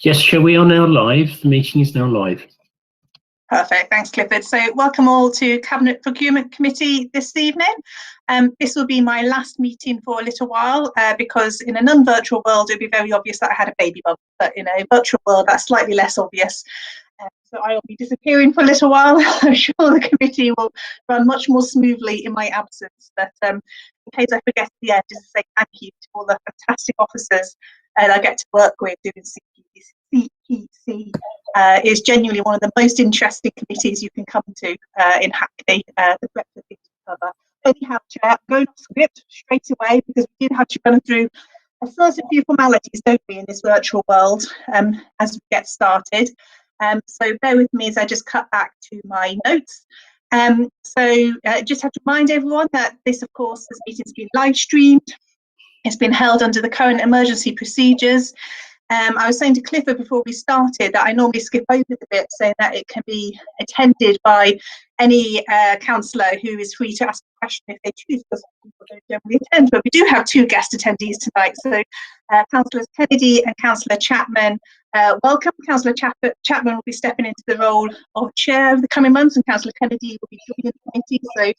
Yes, Chair, we are now live. The meeting is now live. Perfect, thanks Clifford. So welcome all to Cabinet Procurement Committee this evening. This will be my last meeting for a little while because in a non-virtual world it would be very obvious that I had a baby bump, but in a virtual world that's slightly less obvious. So I will be disappearing for a little while. I'm sure the committee will run much more smoothly in my absence, but in case I forget at the end, just to say thank you to all the fantastic officers that I get to work with doing CPC. Is genuinely one of the most interesting committees you can come to in Hackney. The breadth of things we cover. Anyhow, Chair, going off script straight away because we did have to run through a first few formalities, don't we, in this virtual world as we get started. So bear with me as I just cut back to my notes. Just have to remind everyone that this, of course, this meeting's been live streamed. It's been held under the current emergency procedures. I was saying to Clifford before we started that I normally skip over the bit saying that it can be attended by any councillor who is free to ask a question if they choose, because people don't generally attend, but we do have two guest attendees tonight. So Councillors Kennedy and Councillor Chapman, welcome. Councillor Chapman will be stepping into the role of chair over the coming months, and Councillor Kennedy will be joining the committee. So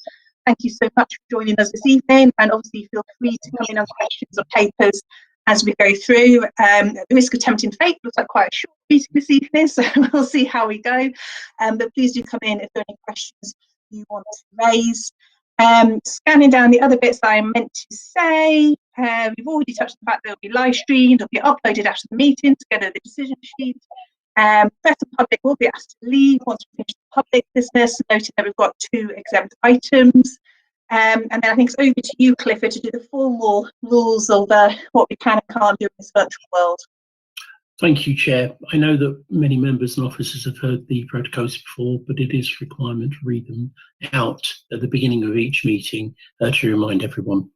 thank you so much for joining us this evening, and obviously feel free to come in on questions or papers as we go through. At the risk of tempting fate, looks like quite a short meeting this evening, so we'll see how we go. But please do come in if there are any questions you want to raise. Scanning down the other bits that I meant to say, we've already touched on the fact that it'll be live streamed, it'll be uploaded after the meeting together with the decision sheet. Press and public will be asked to leave once we finish the public business, noting that we've got 2 exempt items. And then I think it's over to you, Clifford, to do the formal rules of what we can and can't do in this virtual world. Thank you, Chair. I know that many members and officers have heard the protocols before, but it is a requirement to read them out at the beginning of each meeting to remind everyone.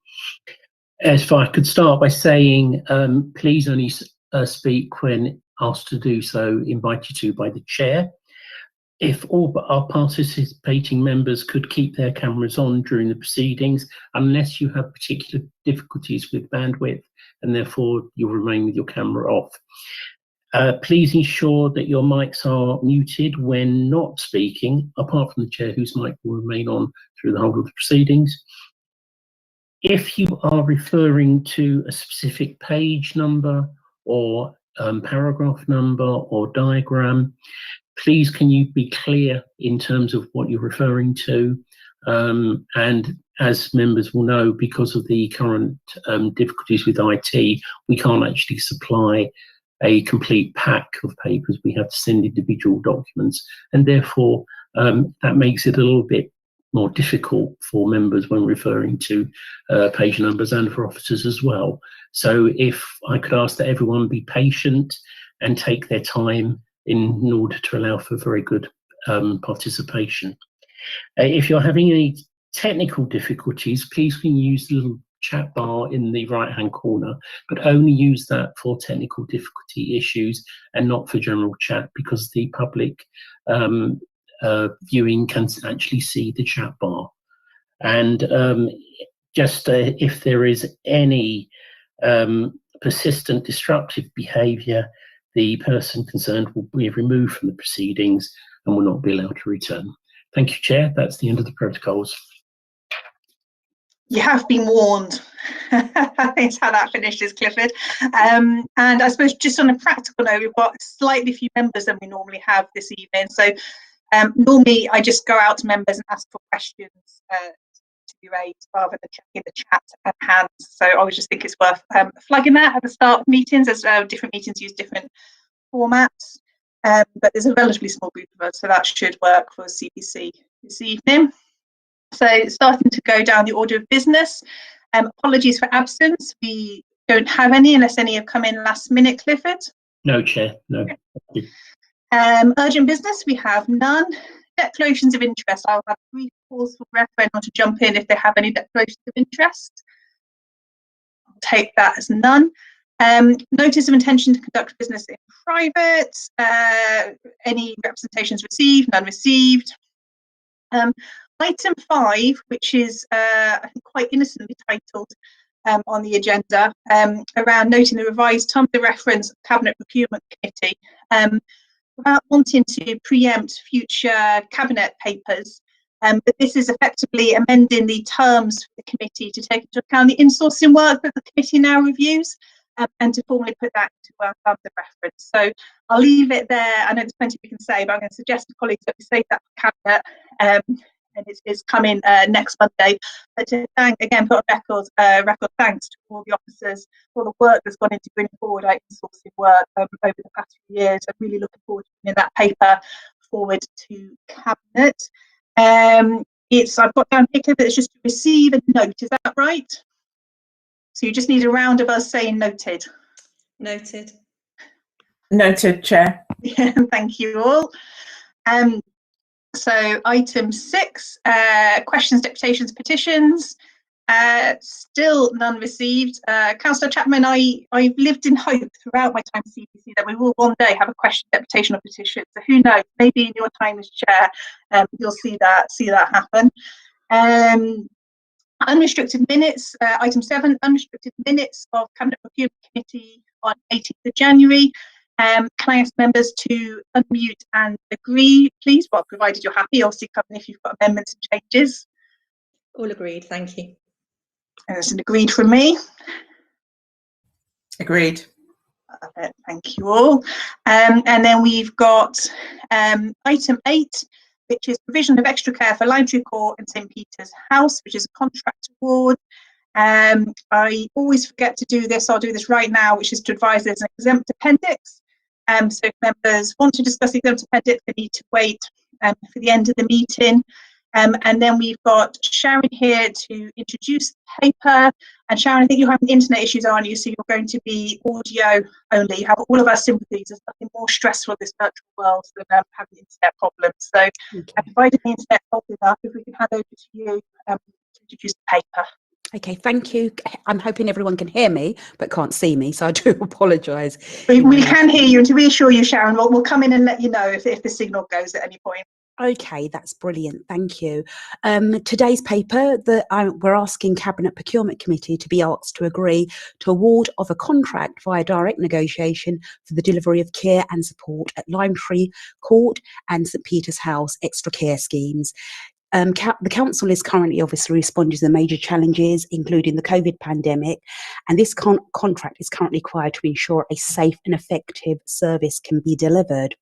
If I could start by saying, please only speak when asked to do so, invited to by the Chair. If all but our participating members could keep their cameras on during the proceedings, unless you have particular difficulties with bandwidth, and therefore you'll remain with your camera off. Please ensure that your mics are muted when not speaking, apart from the Chair, whose mic will remain on through the whole of the proceedings. If you are referring to a specific page number or paragraph number or diagram, please can you be clear in terms of what you're referring to, and as members will know, because of the current difficulties with IT, we can't actually supply a complete pack of papers. We have to send individual documents, and therefore that makes it a little bit more difficult for members when referring to page numbers, and for officers as well. So if I could ask that everyone be patient and take their time in order to allow for very good participation. If you're having any technical difficulties, please can you use the little chat bar in the right hand corner, but only use that for technical difficulty issues and not for general chat, because the public viewing can actually see the chat bar. And if there is any persistent disruptive behaviour, the person concerned will be removed from the proceedings and will not be allowed to return. Thank you, Chair. That's the end of the protocols. You have been warned. That's how that finishes, Clifford. And I suppose just on a practical note, we've got slightly few members than we normally have this evening. So normally I just go out to members and ask for questions to be raised rather than checking the chat at hand. So I always just think it's worth flagging that at the start of meetings, as different meetings use different formats. But there's a relatively small group of us, so that should work for CPC this evening. So starting to go down the order of business. Apologies for absence. We don't have any unless any have come in last minute, Clifford. No, Chair, no. Okay. Urgent business, we have none. Declarations of interest. I'll have a brief pause for breath for anyone to jump in if they have any declarations of interest. I'll take that as none. Notice of intention to conduct business in private. Any representations received? None received. Item 5, which is I think quite innocently titled on the agenda around noting the revised terms of reference of Cabinet Procurement Committee. Without wanting to preempt future Cabinet papers, but this is effectively amending the terms for the committee to take into account the insourcing work that the committee now reviews, and to formally put that into our terms of reference. So I'll leave it there. I know there's plenty we can say, but I'm going to suggest to colleagues that we save that for Cabinet, and it's coming next Monday. But to thank again, put on record thanks to all the officers for the work that's gone into bringing forward our insourcing work over the past few years. I'm really looking forward to bringing that paper forward to Cabinet. I've got down here that it's just to receive and note. Is that right? So you just need a round of us saying noted. Noted. Noted, Chair. Yeah, thank you all. So item 6, questions, deputations, petitions. Still none received. Councillor Chapman, I've lived in hope throughout my time at CPC that we will one day have a question, deputation or petition. So who knows, maybe in your time as chair, you'll see that happen. Unrestricted minutes, item 7, unrestricted minutes of Cabinet Procurement Committee on 18th of January. Can I ask members to unmute and agree, please? Well, provided you're happy, obviously, if you've got amendments and changes. All agreed, thank you. And it's an agreed from me. Agreed. Thank you all. And then we've got item 8, which is provision of extra care for Limetree Court and St Peter's House, which is a contract award. I always forget to do this. I'll do this right now, which is to advise there's an exempt appendix. So if members want to discuss the exempt appendix, they need to wait for the end of the meeting. And then we've got Sharon here to introduce the paper. And Sharon, I think you're having internet issues, aren't you? So you're going to be audio only. You have all of our sympathies. There's nothing more stressful in this virtual world than having internet problems. So provided the internet holds enough, if we can hand over to you to introduce the paper. Okay, thank you. I'm hoping everyone can hear me, but can't see me, so I do apologise. We can hear you, and to reassure you, Sharon, we'll come in and let you know if the signal goes at any point. Okay, that's brilliant. Thank you. Today's paper, we're asking Cabinet Procurement Committee to be asked to agree to award of a contract via direct negotiation for the delivery of care and support at Limetree Court and St Peter's House extra care schemes. The council is currently obviously responding to the major challenges, including the COVID pandemic, and this contract is currently required to ensure a safe and effective service can be delivered.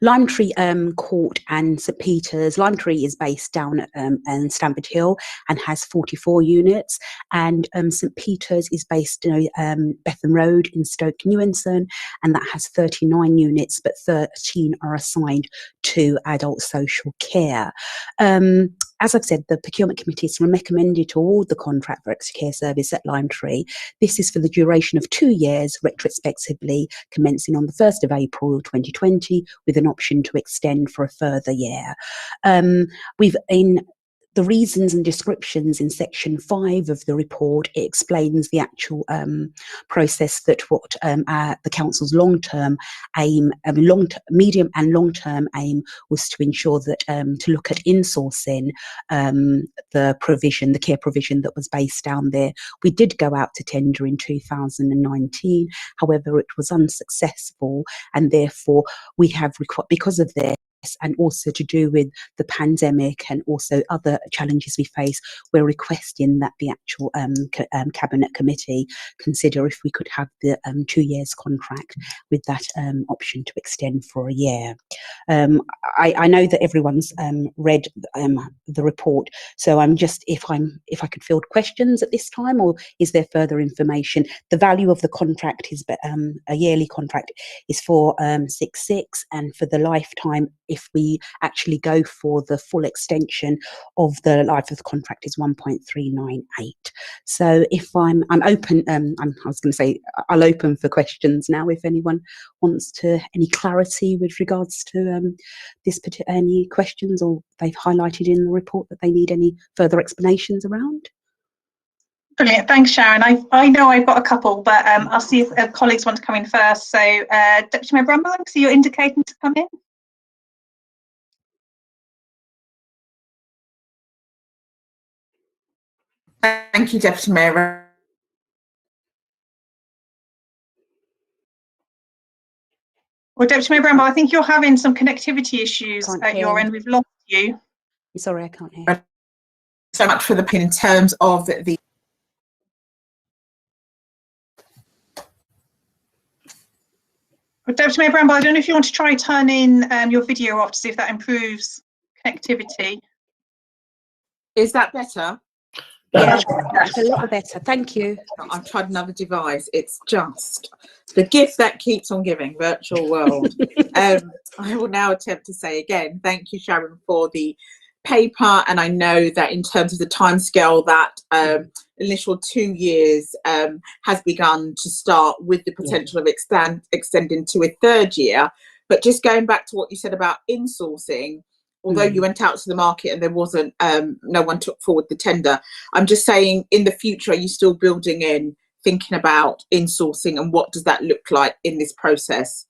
Limetree Court and St Peter's. Limetree is based down in Stamford Hill and has 44 units, and St Peter's is based Bethnal Road in Stoke Newington, and that has 39 units, but 13 are assigned to adult social care. As I've said, the Procurement Committee is recommended to award the contract for extra care service at Limetree. This is for the duration of 2 years, retrospectively commencing on the 1st of April 2020, with an option to extend for a further year. In the reasons and descriptions in section 5 of the report, it explains the actual process that the council's long-term aim, medium and long-term aim was to ensure that to look at insourcing the care provision that was based down there. We did go out to tender in 2019, however, it was unsuccessful, and therefore we have because of this, and also to do with the pandemic and also other challenges we face, we're requesting that the actual Cabinet Committee consider if we could have the 2 years contract with that option to extend for a year. I know that everyone's read the report, so I'm just, if I could field questions at this time, or is there further information? The value of the contract is a yearly contract is 466, and for the lifetime, if we actually go for the full extension of the life of the contract, is 1.398. So if I'm open, I was going to say I'll open for questions now if anyone wants any clarity with regards to any questions, or they've highlighted in the report that they need any further explanations around. Brilliant, thanks Sharon. I know I've got a couple, but I'll see if colleagues want to come in first. So Deputy Mayor Bramble, so you're indicating to come in? Thank you, Deputy Mayor. Well, Deputy Mayor Bramble, I think you're having some connectivity issues Can't at your hear. end. We've lost you. Sorry, I can't hear. So much for the pin in terms of the. Well, Deputy Mayor Bramble, I don't know if you want to try turning your video off to see if that improves connectivity. Is that better? Yeah, it's a little better. Thank you. I've tried another device. It's just the gift that keeps on giving, virtual world. I will now attempt to say again, thank you, Sharon, for the paper. And I know that in terms of the timescale, that initial 2 years has begun to start with the potential of extending to a third year. But just going back to what you said about insourcing, although you went out to the market and there wasn't, no one took forward the tender. I'm just saying, in the future, are you still building in, thinking about insourcing, and what does that look like in this process?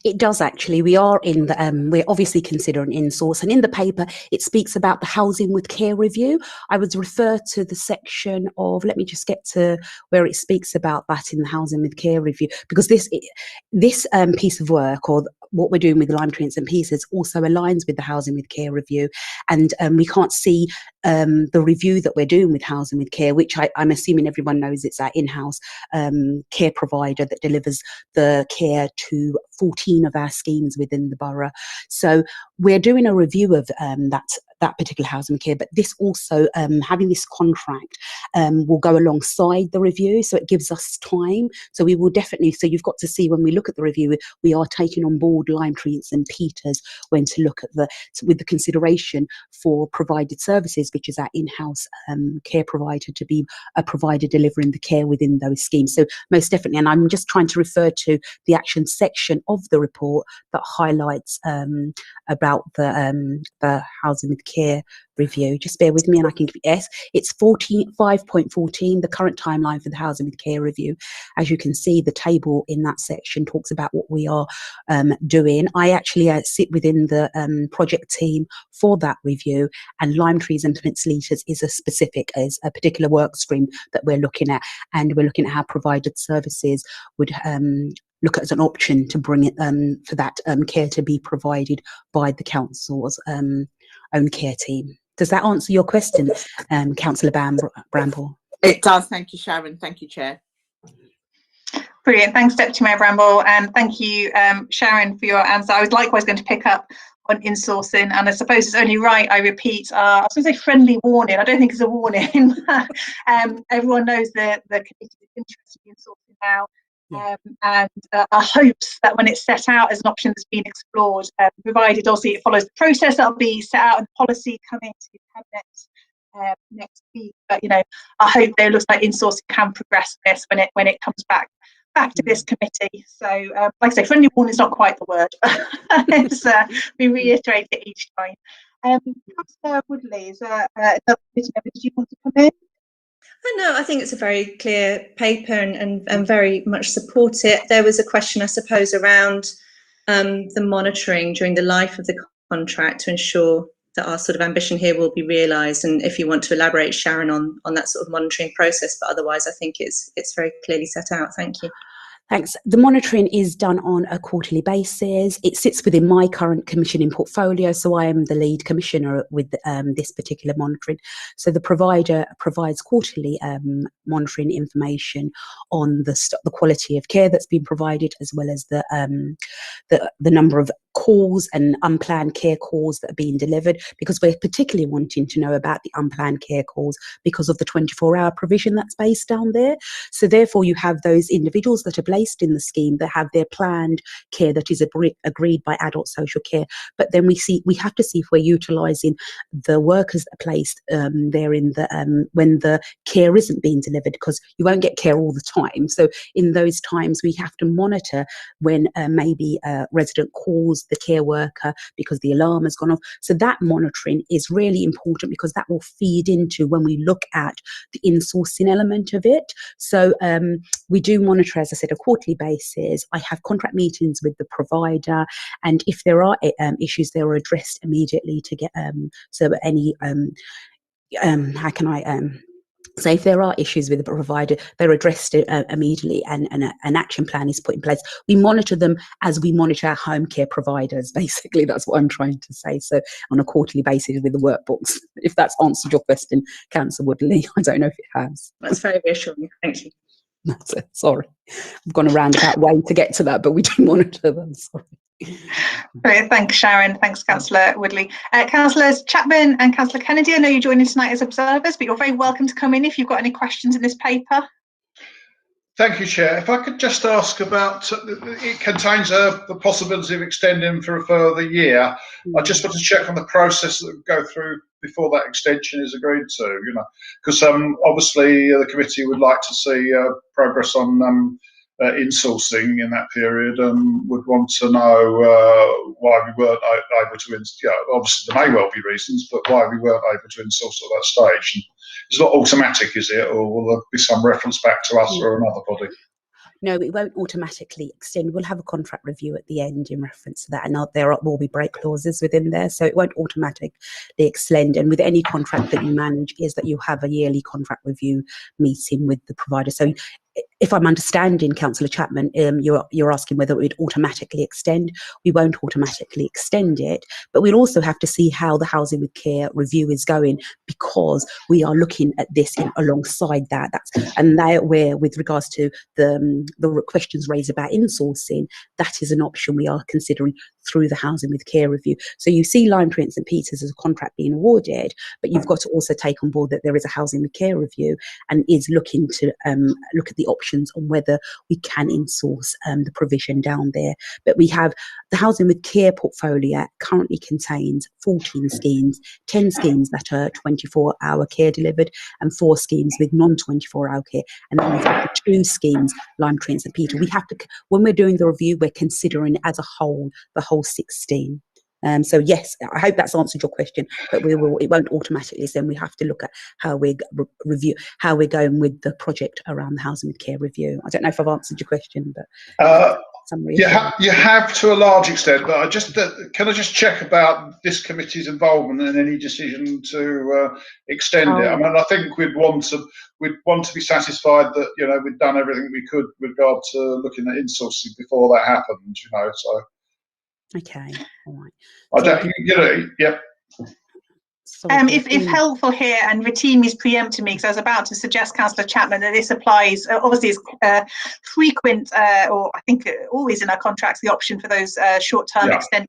It does actually. We are in the, we're obviously considering in-source, and in the paper it speaks about the housing with care review. I would refer to the section of, let me just get to where it speaks about that in the housing with care review, because this piece of work, or what we're doing with Lime Tree and St Peter's, also aligns with the housing with care review, and we can't see the review that we're doing with housing with care, which I'm assuming everyone knows it's our in-house care provider that delivers the care to 14 of our schemes within the borough. So we're doing a review of that particular housing care, but this also, having this contract will go alongside the review, so it gives us time. So we will definitely, so you've got to see, when we look at the review, we are taking on board Lime Tree and St Peter's when to look at with the consideration for provided services, which is our in-house care provider, to be a provider delivering the care within those schemes. So most definitely, and I'm just trying to refer to the action section of the report that highlights about the housing with care review. Just bear with me and I can give you, yes, it's 5.14, the current timeline for the housing with care review. As you can see, the table in that section talks about what we are doing. I actually sit within the project team for that review, and Lime Trees and St Leaders is a particular work stream that we're looking at, and we're looking at how provided services would look at as an option to bring it for that care to be provided by the council's own care team. Does that answer your question, Councillor Bramble? It does. Thank you, Sharon. Thank you, Chair. Brilliant. Thanks, Deputy Mayor Bramble, and thank you, Sharon, for your answer. I was likewise going to pick up on insourcing, and I suppose it's only right I repeat I was going to say friendly warning. I don't think it's a warning. Everyone knows the committee is interested in insourcing now. And our hopes that when it's set out as an option that's been explored, provided obviously it follows the process that'll be set out in the policy coming to Cabinet next week. But you know, I hope that it looks like insourcing can progress this when it comes back to this committee. So like I say, friendly warning is not quite the word. It's, we reiterate it each time. Councillor Woodley, is another committee member, did you want to come in? No, I think it's a very clear paper and very much support it. There was a question, I suppose, around the monitoring during the life of the contract to ensure that our sort of ambition here will be realised. And if you want to elaborate, Sharon, on that sort of monitoring process, but otherwise I think it's very clearly set out. Thank you. Thanks. The monitoring is done on a quarterly basis. It sits within my current commissioning portfolio, so I am the lead commissioner with this particular monitoring. So the provider provides quarterly monitoring information on the quality of care that's been provided, as well as the number of calls and unplanned care calls that are being delivered, because we're particularly wanting to know about the unplanned care calls because of the 24-hour provision that's based down there. So therefore you have those individuals that are placed in the scheme that have their planned care that is agreed by adult social care, but then we have to see if we're utilising the workers that are placed there in the when the care isn't being delivered, because you won't get care all the time. So in those times we have to monitor when maybe a resident calls the care worker because the alarm has gone off. So that monitoring is really important, because that will feed into when we look at the insourcing element of it. So we do monitor, as I said, a quarterly basis. I have contract meetings with the provider, and if there are issues, they are addressed immediately to get so any how can I So if there are issues with the provider, they're addressed immediately, and an action plan is put in place. We monitor them as we monitor our home care providers. Basically, that's what I'm trying to say. So on a quarterly basis with the workbooks. If that's answered your question, Councillor Woodley, I don't know if it has. That's very reassuring. Thank you. That's it. Sorry, I've gone a roundabout way to get to that, but we do monitor them. Sorry. Brilliant. Thanks, Sharon. Thanks, Councillor Woodley. Councillors Chapman and Councillor Kennedy, I know you're joining tonight as observers, but you're very welcome to come in if you've got any questions in this paper. Thank you, Chair. If I could just ask about, it contains the possibility of extending for a further year. I just want to check on the process that would go through before that extension is agreed to, because obviously the committee would like to see progress on insourcing in that period, and would want to know why we weren't able to, obviously there may well be reasons, but why we weren't able to insource at that stage. And it's not automatic, is it, or will there be some reference back to us or another body? No, it won't automatically extend. We'll have a contract review at the end in reference to that, and there will be break clauses within there, so it won't automatically extend. And with any contract that you manage, is that you have a yearly contract review meeting with the provider. So if I'm understanding Councillor Chapman, you're asking whether it would automatically extend. We won't automatically extend it, but we'll also have to see how the Housing with Care review is going, because we are looking at this alongside that. And where, with regards to the questions raised about insourcing, that is an option we are considering through the Housing with Care review. So you see Lime Tree and St Peters as a contract being awarded, but you've got to also take on board that there is a Housing with Care review, and is looking to look at the options on whether we can insource the provision down there. But we have the Housing with Care portfolio currently contains 14 schemes, 10 schemes that are 24-hour care delivered, and 4 schemes with non-24-hour care. And then we've got the 2 schemes, Lime Tree and St Peter. We have to, when we're doing the review, we're considering as a whole the whole 16. So yes, I hope that's answered your question, but it won't automatically. Then we have to look at how we how we're going with the project around the Housing with Care review. I don't know if I've answered your question, but you have to a large extent. But can I just check about this committee's involvement in any decision to extend it? I mean, I think we'd want to be satisfied that we'd done everything we could with regard to looking at insourcing before that happened. So. Okay, all right. I don't, yeah. If helpful here, and Rotimi is preempting me because I was about to suggest, Councillor Chapman, that this applies, obviously it's frequent, or I think always in our contracts, the option for those short-term extensions.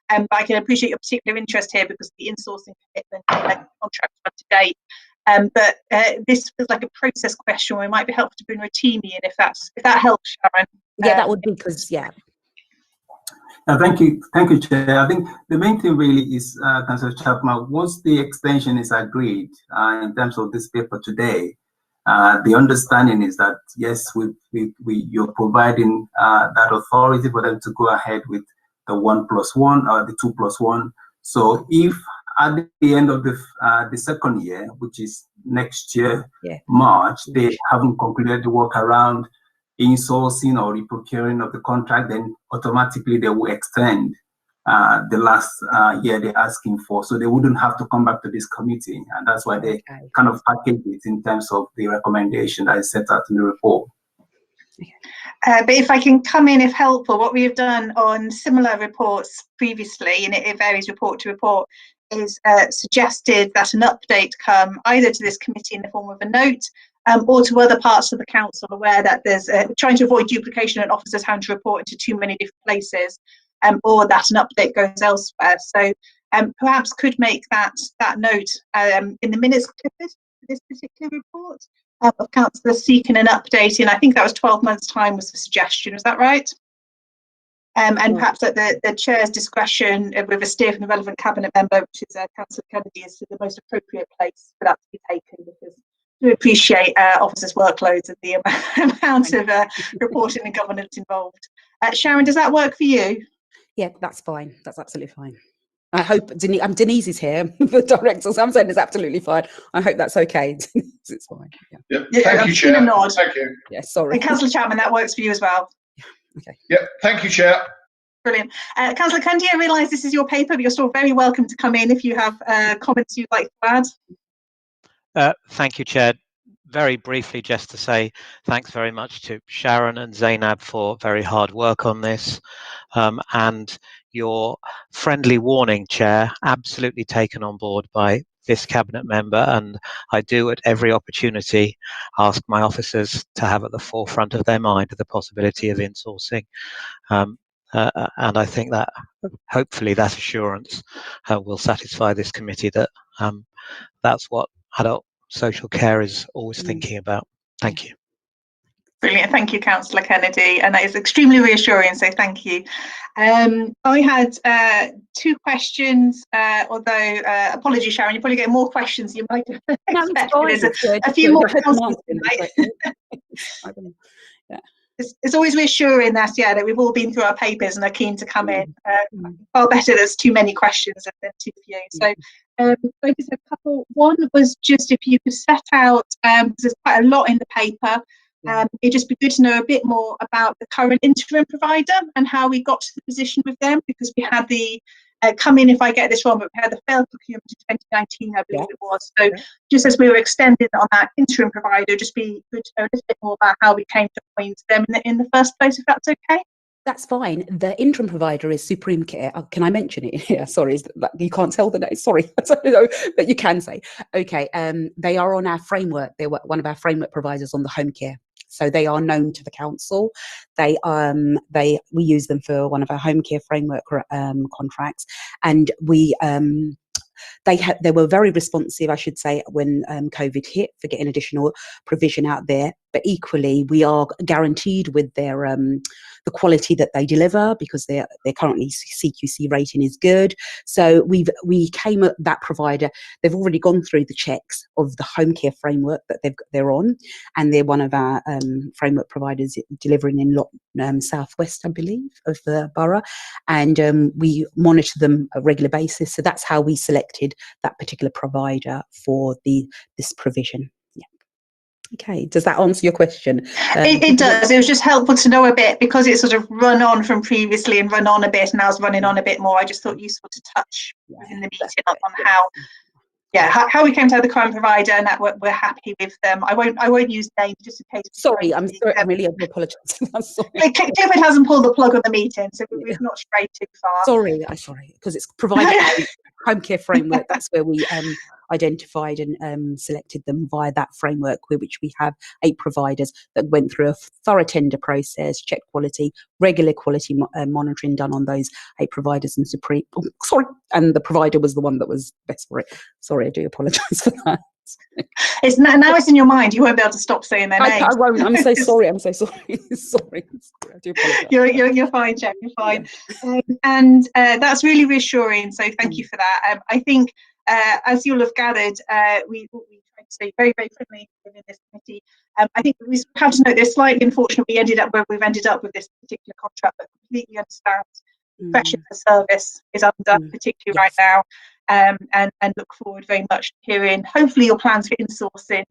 But I can appreciate your particular interest here because the insourcing commitment contract up to date. But this feels like a process question where it might be helpful to bring Rotimi in if that helps, Sharon. Yeah, that would be because, Thank you, Chair. I think the main thing really is, Councillor Chapman, once the extension is agreed in terms of this paper today, the understanding is that yes, you're providing that authority for them to go ahead with the 1+1 or the 2+1. So if at the end of the second year, which is next year, March, they haven't concluded the work around insourcing or reprocuring of the contract, then automatically they will extend the last year they're asking for. So they wouldn't have to come back to this committee. And that's why they kind of package it in terms of the recommendation that is set out in the report. But if I can come in, if helpful, what we have done on similar reports previously, and it varies report to report, is suggested that an update come either to this committee in the form of a note, or to other parts of the council, aware that there's trying to avoid duplication and officers having to report into too many different places, or that an update goes elsewhere. So perhaps could make that note in the minutes, Clifford, for this particular report, of councillors seeking an update in, I think that was 12 months' time was the suggestion, was that right? And perhaps at the chair's discretion, with a steer from the relevant cabinet member, which is Councillor Kennedy, is the most appropriate place for that to be taken, because we appreciate officers' workloads and the amount of reporting and governance involved. Sharon, does that work for you? Yeah, that's fine. That's absolutely fine. I hope Denise is here, the director, so I'm saying it's absolutely fine. I hope that's okay. It's fine. Yeah. Thank you, Chair. Thank you. Yeah, sorry. And Councillor Chapman, that works for you as well. Okay. Yeah, thank you, Chair. Brilliant. Councillor Cundy, I realise this is your paper, but you're still very welcome to come in if you have comments you'd like to add. Thank you, Chair. very briefly, just to say thanks very much to Sharon and Zainab for very hard work on this, and your friendly warning, Chair, absolutely taken on board by this cabinet member, and I do at every opportunity ask my officers to have at the forefront of their mind the possibility of insourcing, and I think that hopefully that assurance will satisfy this committee that that's what adult social care is always thinking about. Thank you. Brilliant. Thank you, Councillor Kennedy. And that is extremely reassuring, so thank you. I had 2 questions, although, apologies, Sharon, you probably get more questions you might have expected. There's a few more. It's always reassuring that, that we've all been through our papers and are keen to come in. Far better there's too many questions than too few. So I just a couple. One was just if you could set out, because there's quite a lot in the paper, it'd just be good to know a bit more about the current interim provider and how we got to the position with them, because we had the come in, if I get this wrong, but we had the failed procurement in 2019, I believe it was. So just as we were extending on that interim provider, just be good to know a little bit more about how we came to appoint them in the first place, if that's okay. That's fine. The interim provider is Supreme Care. Can I mention it here? Sorry, you can't tell the name. Sorry, but you can say. Okay, they are on our framework. They were one of our framework providers on the home care. So they are known to the council. We use them for one of our home care framework contracts, and they were very responsive, I should say, when COVID hit, for getting additional provision out there. But equally, we are guaranteed with their the quality that they deliver, because their currently CQC rating is good. So we came at that provider. They've already gone through the checks of the home care framework that they're on, and they're one of our framework providers delivering in southwest, I believe, of the borough, and we monitor them on a regular basis. So that's how we selected that particular provider for this provision. Okay, does that answer your question? It does. It was just helpful to know a bit, because it's sort of run on from previously and run on a bit, and now it's running on a bit more. I just thought useful to touch in the meeting on how we came to have the current provider, and that we're happy with them. I won't use names just in case. Sorry, I'm sorry. I really apologise. Clifford hasn't pulled the plug on the meeting, so we've not strayed too far. Sorry, because it's provided home care framework. That's where we identified and selected them via that framework, which we have 8 providers that went through a thorough tender process, check quality, regular quality monitoring done on those 8 providers, and and the provider was the one that was best for it. Sorry, I do apologise for that. It's now it's in your mind. You won't be able to stop saying their names. I won't. I'm so sorry. I'm so sorry. Sorry. I do apologise. You're fine, Jack. You're fine. Yeah. And that's really reassuring. So thank you for that. I think, as you'll have gathered, we try to stay very, very friendly within this committee. I think we have to note they're slightly unfortunate we ended up where we've ended up with this particular contract, but completely understand the pressure the service is under, particularly right now. And look forward very much to hearing hopefully your plans for insourcing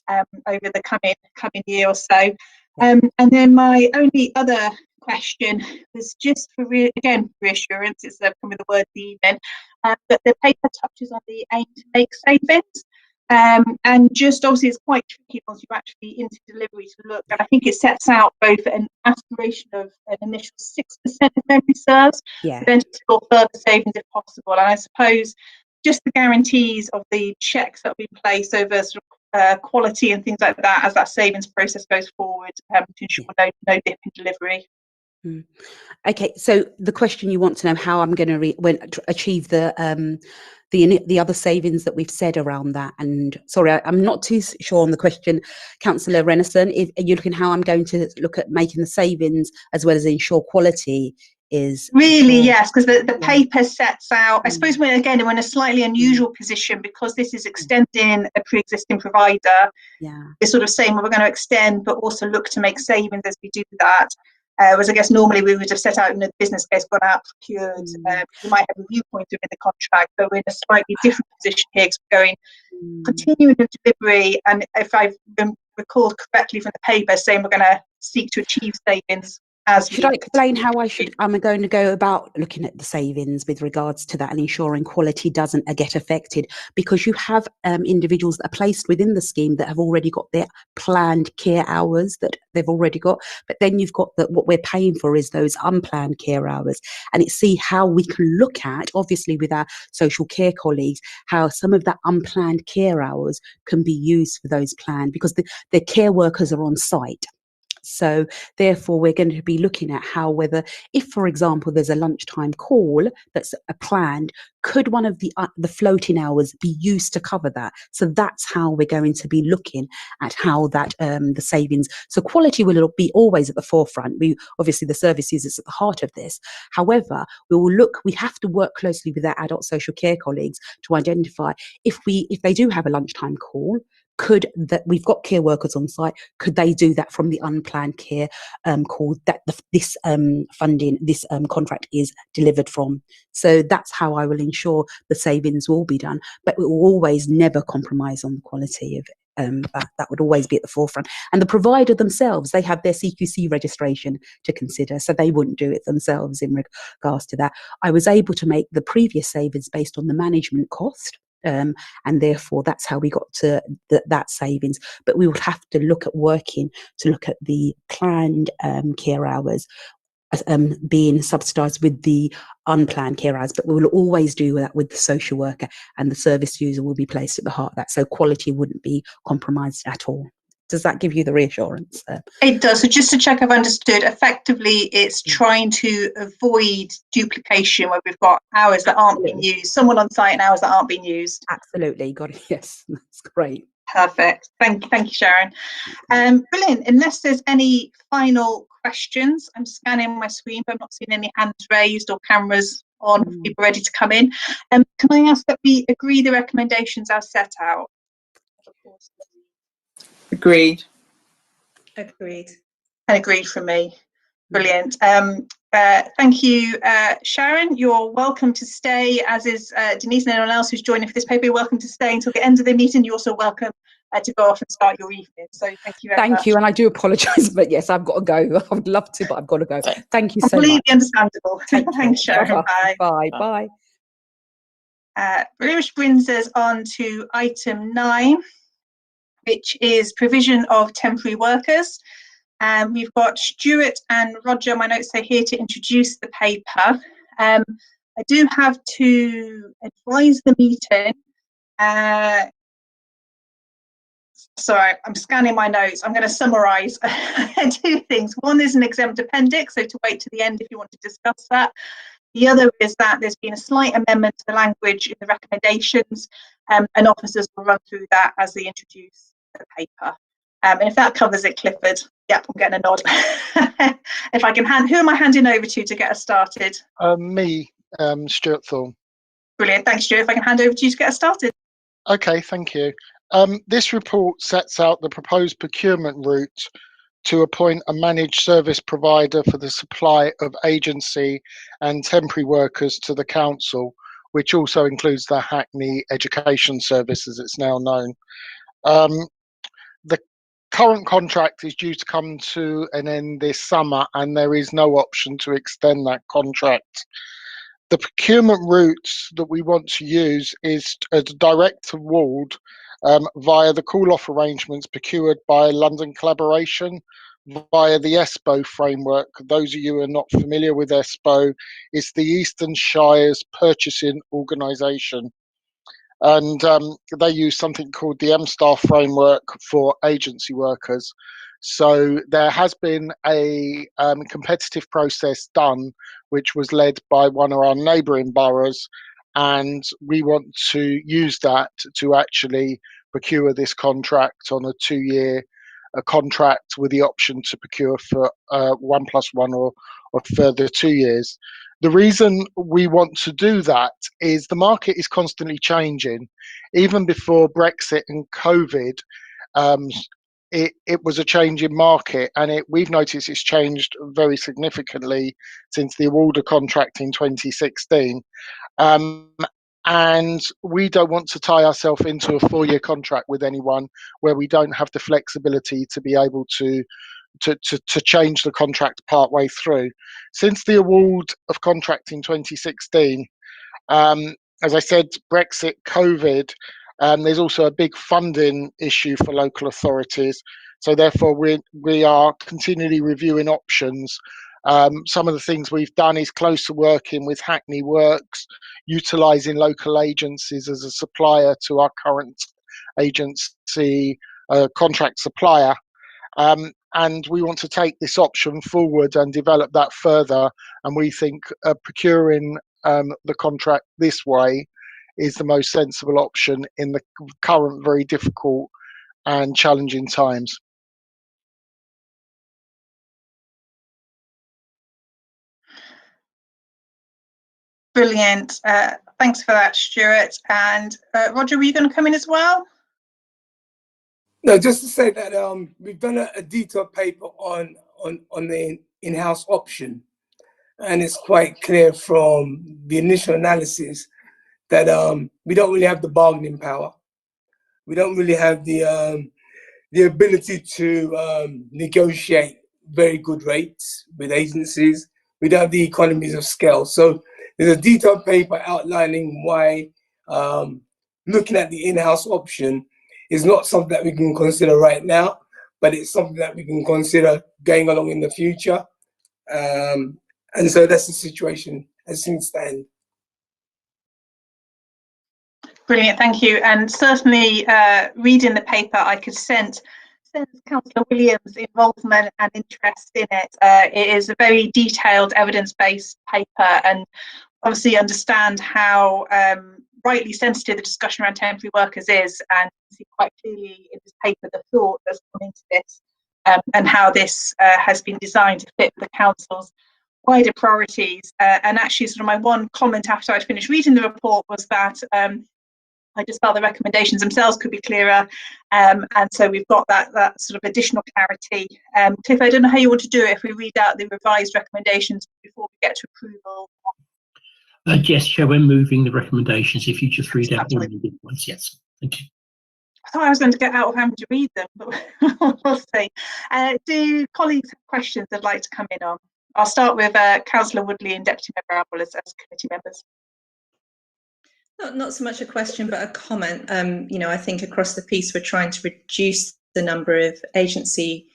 over the coming year or so. And then my only other question was just for reassurance. It's coming the word the evening, but the paper touches on the aim to make savings. And just obviously it's quite tricky once you're actually into delivery to look, and I think it sets out both an aspiration of an initial 6% if memory serves, but then to explore further savings if possible. And I suppose just the guarantees of the checks that we place over sort of quality and things like that as that savings process goes forward, to ensure no dip in delivery. Okay, so the question you want to know how I'm going to achieve the other savings that we've said around that. And sorry, I'm not too sure on the question, Councillor Renison. Are you looking how I'm going to look at making the savings as well as ensure quality is really yes, because the paper sets out, I suppose we're in a slightly unusual position, because this is extending a pre-existing provider. We're sort of saying, well, we're going to extend but also look to make savings as we do that. Whereas I guess normally we would have set out, the business case, gone out, procured. We might have a viewpoint within the contract, but we're in a slightly different position here, because we're going continuing the delivery. And if I've recalled correctly from the paper, saying we're going to seek to achieve savings as Should I explain how I'm going to go about looking at the savings with regards to that and ensuring quality doesn't get affected? Because you have individuals that are placed within the scheme that have already got their planned care hours that they've already got, but then you've got what we're paying for is those unplanned care hours. And it's see how we can look at, obviously with our social care colleagues, how some of that unplanned care hours can be used for those planned, because the care workers are on site. So therefore, we're going to be looking at how whether, if, for example, there's a lunchtime call that's planned, could one of the floating hours be used to cover that? So that's how we're going to be looking at how that the savings. So quality will be always at the forefront. We obviously the service users at the heart of this. However, we will look. We have to work closely with our adult social care colleagues to identify if they do have a lunchtime call. Could that we've got care workers on site? Could they do that from the unplanned care call that this funding, this contract is delivered from? So that's how I will ensure the savings will be done, but we will always never compromise on the quality of that would always be at the forefront. And the provider themselves, they have their CQC registration to consider, so they wouldn't do it themselves in regards to that. I was able to make the previous savings based on the management cost. And therefore that's how we got to that savings. But we would have to look at the planned care hours being subsidised with the unplanned care hours, but we will always do that with the social worker, and the service user will be placed at the heart of that, so quality wouldn't be compromised at all. Does that give you the reassurance? It does. So just to check I've understood, effectively it's trying to avoid duplication where we've got hours that aren't being used, someone on site and hours that aren't being used. Absolutely, got it. Yes, that's great. Perfect. Thank you, Sharon. Brilliant. Unless there's any final questions, I'm scanning my screen, but I'm not seeing any hands raised or cameras on, people ready to come in. Can I ask that we agree the recommendations as set out? Agreed. Agreed. And agreed from me. Brilliant. Thank you, Sharon. You're welcome to stay, as is Denise and anyone else who's joining for this paper. You're welcome to stay until the end of the meeting. You're also welcome to go off and start your evening. So thank you very much. Thank you, and I do apologise, but yes, I've got to go. I would love to, but I've got to go. Thank you so much. Completely understandable. Thanks, Sharon. Bye. Bye. Which brings us on to item 9, which is provision of temporary workers. We've got Stuart and Roger, my notes are here to introduce the paper. I do have to advise the meeting. Sorry, I'm scanning my notes. I'm going to summarise 2 things. One is an exempt appendix, so to wait to the end if you want to discuss that. The other is that there's been a slight amendment to the language in the recommendations, and officers will run through that as they introduce the paper. And if that covers it, Clifford, yep, I'm getting a nod. If I can who am I handing over to get us started? Me, Stuart Thorne. Brilliant, thanks, Stuart. If I can hand over to you to get us started. Okay, thank you. This report sets out the proposed procurement route to appoint a managed service provider for the supply of agency and temporary workers to the council, which also includes the Hackney Education Service, as it's now known. The current contract is due to come to an end this summer, and there is no option to extend that contract. The procurement route that we want to use is a direct award via the call-off arrangements procured by London Collaboration via the ESPO framework. Those of you who are not familiar with ESPO, it's the Eastern Shires Purchasing Organisation. And they use something called the MSTAR framework for agency workers. So there has been a competitive process done, which was led by one of our neighbouring boroughs, and we want to use that to actually procure this contract on a 2-year contract with the option to procure for 1+1 or further 2 years. The reason we want to do that is the market is constantly changing. Even before Brexit and COVID, it was a changing market, and we've noticed it's changed very significantly since the award contract in 2016. And we don't want to tie ourselves into a 4-year contract with anyone where we don't have the flexibility to be able to to change the contract partway through. Since the award of contract in 2016, as I said, Brexit, COVID, there's also a big funding issue for local authorities. So therefore, we are continually reviewing options. Some of the things we've done is closer working with Hackney Works, utilising local agencies as a supplier to our current agency contract supplier. And we want to take this option forward and develop that further. And we think procuring the contract this way is the most sensible option in the current very difficult and challenging times. Brilliant. Thanks for that, Stuart. And Roger, were you going to come in as well? No, just to say that we've done a detailed paper on the in-house option, and it's quite clear from the initial analysis that we don't really have the bargaining power. We don't really have the ability to negotiate very good rates with agencies. We don't have the economies of scale. So there's a detailed paper outlining why looking at the in-house option is not something that we can consider right now, but it's something that we can consider going along in the future. And so that's the situation as things stand. Brilliant, thank you. And certainly reading the paper, I could sense Councillor Williams' involvement and interest in it. It is a very detailed evidence-based paper, and obviously understand how rightly sensitive the discussion around temporary workers is, and see quite clearly in this paper the thought that's gone into this, and how this has been designed to fit the council's wider priorities. And actually, sort of my one comment after I'd finished reading the report was that I just felt the recommendations themselves could be clearer, and so we've got that sort of additional clarity. Cliff, I don't know how you want to do it, if we read out the revised recommendations before we get to approval. Yes, Chair, when moving the recommendations, if you just read out all of the big ones, yes. Thank you. I thought I was going to get out of having to read them, but we'll see. Do colleagues have questions they'd like to come in on? I'll start with Councillor Woodley and Deputy Member Apple as committee members. Not so much a question, but a comment. I think across the piece we're trying to reduce the number of agency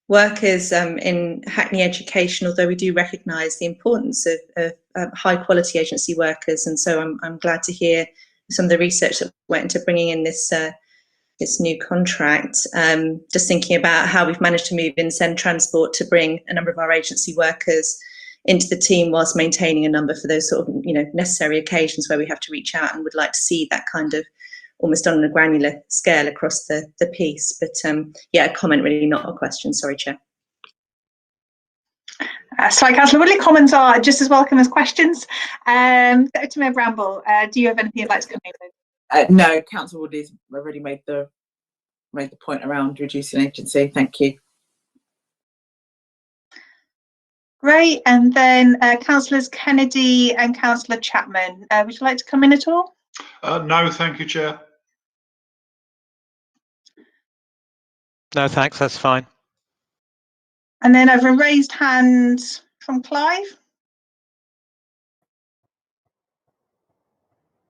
workers in Hackney education, although we do recognise the importance of high quality agency workers. And so I'm glad to hear some of the research that went into bringing in this new contract. Just thinking about how we've managed to move in Send Transport to bring a number of our agency workers into the team whilst maintaining a number for those sort of necessary occasions where we have to reach out, and would like to see that kind of almost on a granular scale across the piece. But yeah, a comment really, not a question. Sorry, Chair. Sorry, Councillor Woodley, comments are just as welcome as questions. Deputy Mayor Bramble, do you have anything you'd like to come in with? No, Councillor Woodley's already made the point around reducing agency. Thank you. Great, and then Councillors Kennedy and Councillor Chapman, would you like to come in at all? No, thank you, Chair. No, thanks, that's fine. And then I have a raised hand from Clive.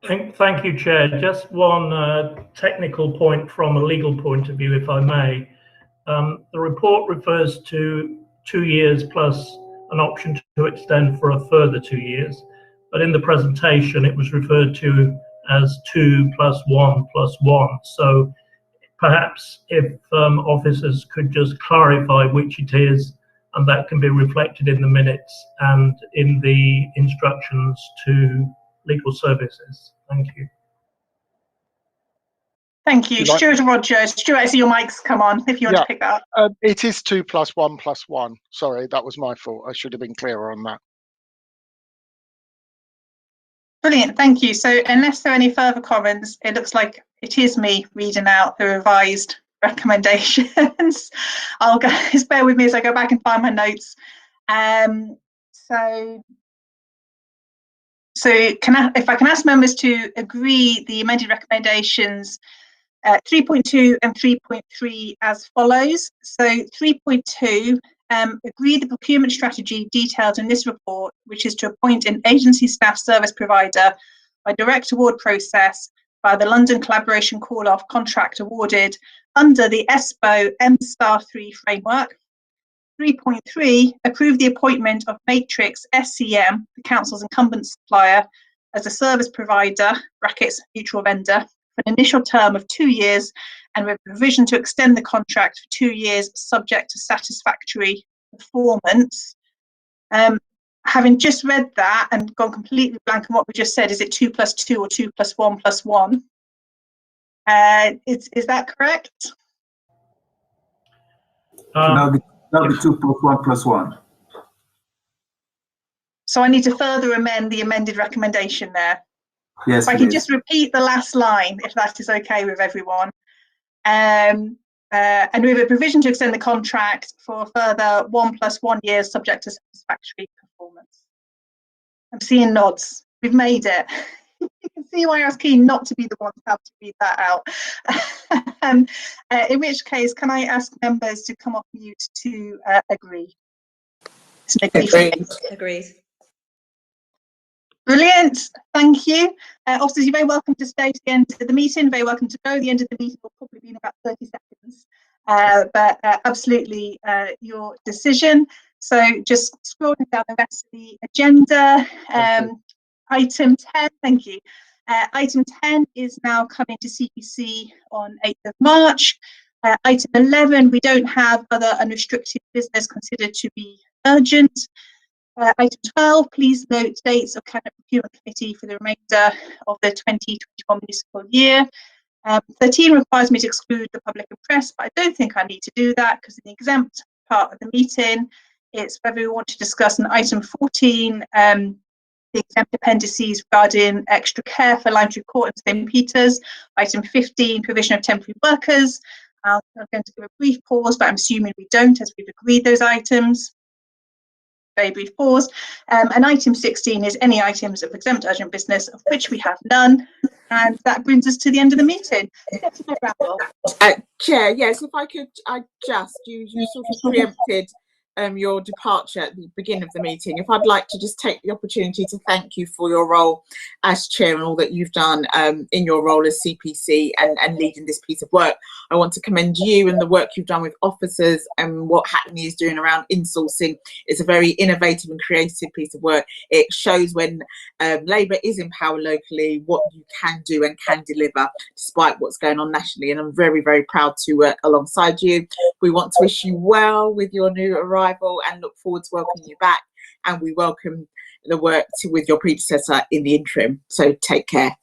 Thank you, Chair. Just one technical point from a legal point of view, if I may. The report refers to 2 years plus an option to extend for a further 2 years, but in the presentation it was referred to as 2 + 1 + 1. So perhaps if officers could just clarify which it is, and that can be reflected in the minutes and in the instructions to legal services. Thank you. Thank you. Stuart and Roger. Stuart, I see your mic's come on, if you want to pick that up. It is 2 + 1 + 1. Sorry, that was my fault. I should have been clearer on that. Brilliant, thank you. So unless there are any further comments, it looks like it is me reading out the revised recommendations. I'll go, just bear with me as I go back and find my notes. So if I can ask members to agree the amended recommendations 3.2 and 3.3 as follows. So 3.2, agree the procurement strategy detailed in this report, which is to appoint an agency staff service provider by direct award process by the London Collaboration Call-Off contract awarded under the ESPO M*3 framework. 3.3, approve the appointment of Matrix SCM, the council's incumbent supplier, as a service provider, brackets neutral vendor, for an initial term of 2 years and with provision to extend the contract for 2 years subject to satisfactory performance. Having just read that and gone completely blank on what we just said, is it 2 + 2 or 2 + 1 + 1? Is that correct? That'll be 2 + 1 + 1. So I need to further amend the amended recommendation there. Yes, if I can just repeat the last line, if that is okay with everyone. And with a provision to extend the contract for a further 1 + 1 years subject to satisfactory performance. I'm seeing nods. We've made it. You can see why I was keen not to be the one to have to read that out. In which case, can I ask members to come off mute to agree? Agreed. Brilliant, thank you. Officers, you're very welcome to stay to the end of the meeting, very welcome to go. The end of the meeting will probably be in about 30 seconds, but absolutely your decision. So just scrolling down the rest of the agenda, item 10, thank you. Item 10 is now coming to CPC on 8th of March. Item 11, we don't have other unrestricted business considered to be urgent. Item 12, please note dates of Cabinet Procurement Committee for the remainder of the 2021 municipal year. 13 requires me to exclude the public and press, but I don't think I need to do that because in the exempt part of the meeting, it's whether we want to discuss an item 14, the exempt appendices regarding extra care for Limetree Court and St Peters. Item 15, provision of temporary workers. I'm going to give a brief pause, but I'm assuming we don't, as we've agreed those items. Very brief pause. And item 16 is any items of exempt urgent business, of which we have none. And that brings us to the end of the meeting. Chair, yes, if I could, you sort of preempted your departure at the beginning of the meeting. If I'd like to just take the opportunity to thank you for your role as chair and all that you've done in your role as CPC and leading this piece of work. I want to commend you and the work you've done with officers and what Hackney is doing around insourcing. It's a very innovative and creative piece of work. It shows when Labour is in power locally, what you can do and can deliver despite what's going on nationally. And I'm very, very proud to work alongside you. We want to wish you well with your new arrival and look forward to welcoming you back, and we welcome the work with your predecessor in the interim, so take care.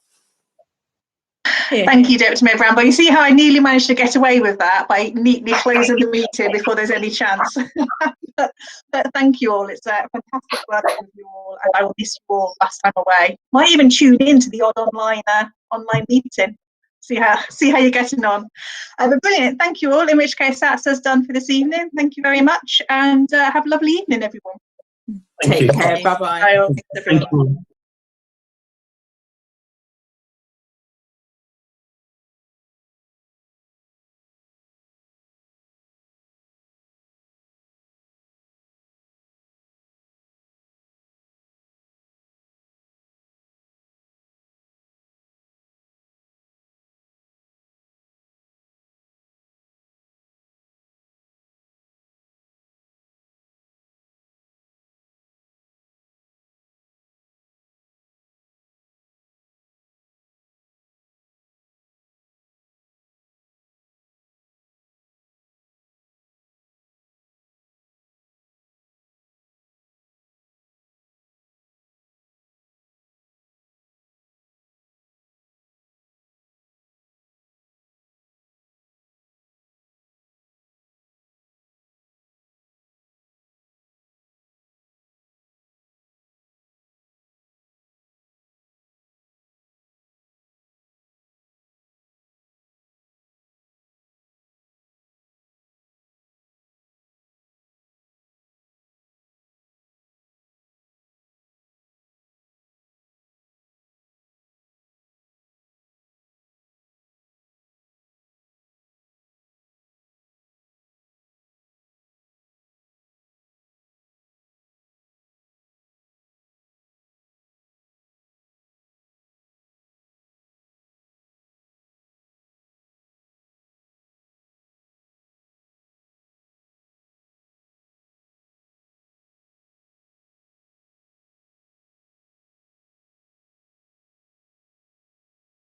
Thank you, Deputy Mayor Brown. But you see how I nearly managed to get away with that by neatly closing the meeting before there's any chance. but thank you all. It's a fantastic work with you all, and I will miss you all last time away. Might even tune in to the odd online meeting. See how you're getting on. But brilliant. Thank you all. In which case, that's us done for this evening. Thank you very much, and have a lovely evening, everyone. Take care. Bye bye. Bye. Thank you.